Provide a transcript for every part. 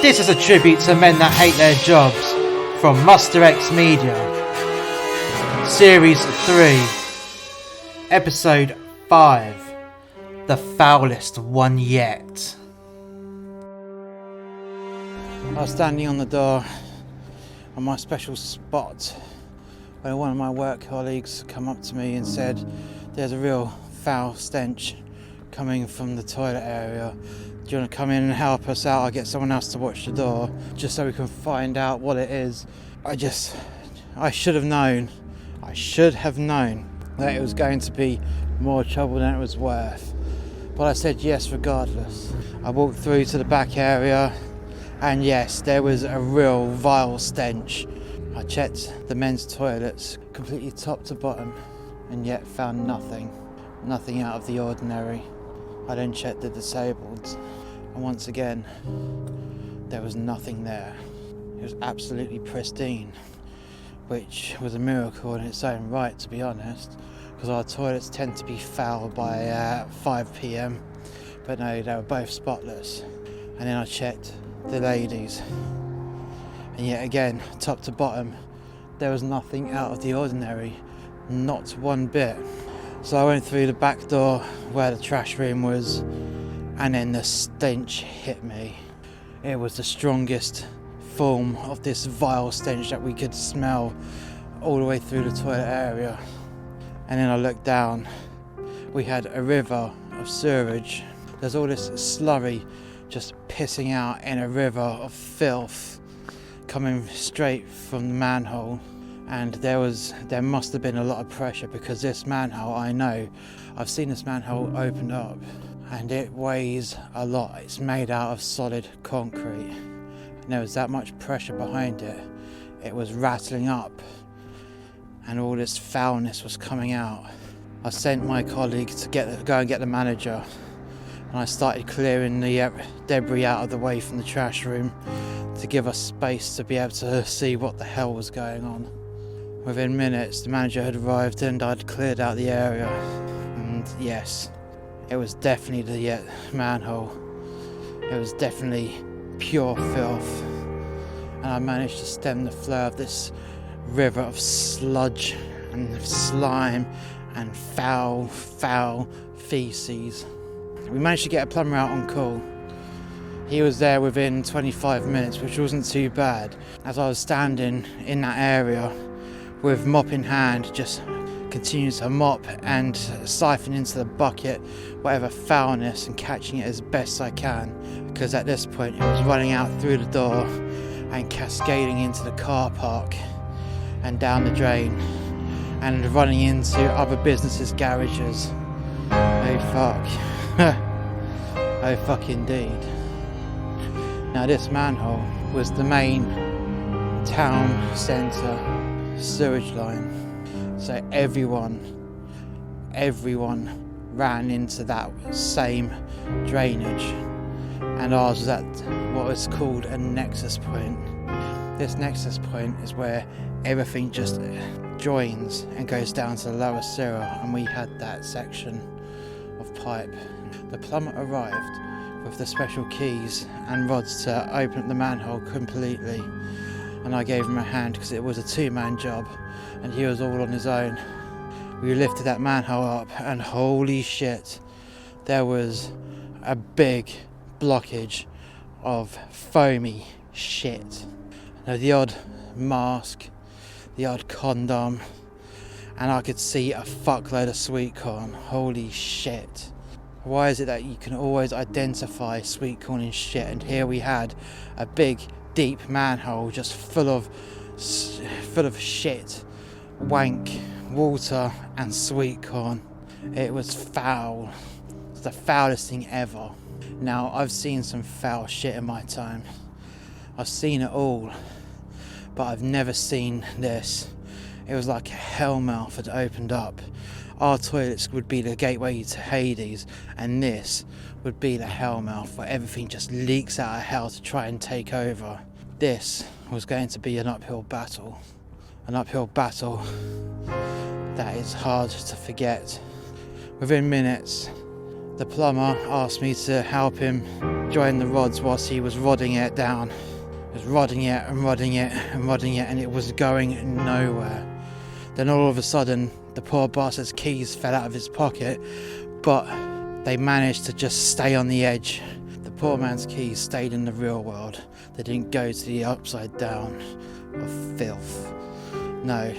This is a tribute to men that hate their jobs from Musterxmedia. Series 3, Episode 5, The Foulest One Yet. I was standing on the door on my special spot when one of my work colleagues come up to me and said, "There's a real foul stench coming from the toilet area. Do you want to come in and help us out? I'll get someone else to watch the door just so we can find out what it is." I should have known that it was going to be more trouble than it was worth. But I said yes regardless. I walked through to the back area and yes, there was a real vile stench. I checked the men's toilets completely top to bottom and yet found nothing out of the ordinary. I then checked the disabled and once again there was nothing there. It was absolutely pristine, which was a miracle in its own right, to be honest, because our toilets tend to be foul by 5 p.m, but no, they were both spotless. And then I checked the ladies and yet again, top to bottom, there was nothing out of the ordinary, not one bit. So I went through the back door where the trash room was, and then the stench hit me. It was the strongest form of this vile stench that we could smell all the way through the toilet area. And then I looked down. We had a river of sewage. There's all this slurry just pissing out in a river of filth coming straight from the manhole. And there must have been a lot of pressure, because this manhole, I've seen this manhole opened up and it weighs a lot. It's made out of solid concrete and there was that much pressure behind it. It was rattling up and all this foulness was coming out. I sent my colleague to go and get the manager, and I started clearing the debris out of the way from the trash room to give us space to be able to see what the hell was going on. Within minutes, the manager had arrived and I'd cleared out the area. And yes, it was definitely the manhole. It was definitely pure filth. And I managed to stem the flow of this river of sludge and slime and foul feces. We managed to get a plumber out on call. He was there within 25 minutes, which wasn't too bad. As I was standing in that area, with mop in hand, just continue to mop and siphon into the bucket whatever foulness and catching it as best I can, because at this point it was running out through the door and cascading into the car park and down the drain and running into other businesses' garages. Oh fuck. Oh fuck indeed. Now this manhole was the main town centre sewage line, so everyone ran into that same drainage, and ours was at what was called a nexus point. This nexus point is where everything just joins and goes down to the lower sewer, and we had that section of pipe. The plumber arrived with the special keys and rods to open up the manhole completely, and I gave him a hand because it was a two-man job and he was all on his own. We lifted that manhole up and holy shit, there was a big blockage of foamy shit. Now the odd mask, the odd condom, and I could see a fuckload of sweet corn. Holy shit. Why is it that you can always identify sweet corn and shit, and here we had a big deep manhole just full of shit, wank, water and sweet corn. It was foul. It's the foulest thing ever. Now I've seen some foul shit in my time. I've seen it all, but I've never seen this. It was like a hellmouth had opened up. Our toilets would be the gateway to Hades, and this would be the hellmouth where everything just leaks out of hell to try and take over. This was going to be an uphill battle. An uphill battle that is hard to forget. Within minutes, the plumber asked me to help him enjoying the rods whilst he was rodding it down. He was rodding it and rodding it and rodding it, and it was going nowhere. Then all of a sudden, the poor bastard's keys fell out of his pocket, but they managed to just stay on the edge. The poor man's keys stayed in the real world. They didn't go to the upside down of filth. No,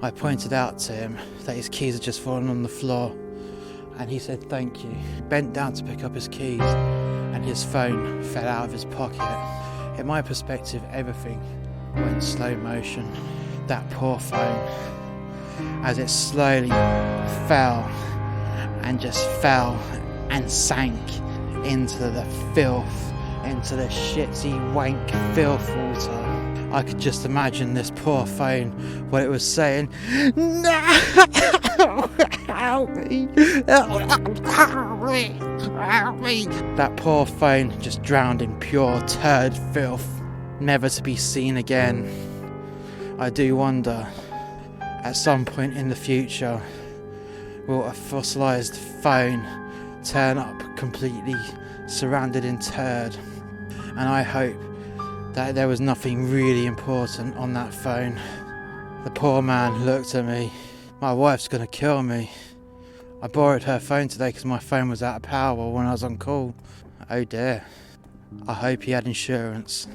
I pointed out to him that his keys had just fallen on the floor, and he said thank you. He bent down to pick up his keys, and his phone fell out of his pocket. In my perspective, everything went slow motion. That poor phone, as it slowly fell and just fell and sank into the filth, into the shitty wank filth water. I could just imagine this poor phone, what it was saying, "No, help me, help me, help me." That poor phone just drowned in pure turd filth, never to be seen again. I do wonder, at some point in the future, will a fossilised phone turn up completely surrounded in turd? And I hope that there was nothing really important on that phone. The poor man looked at me. My wife's gonna kill me. I borrowed her phone today because my phone was out of power when I was on call. Oh dear. I hope he had insurance.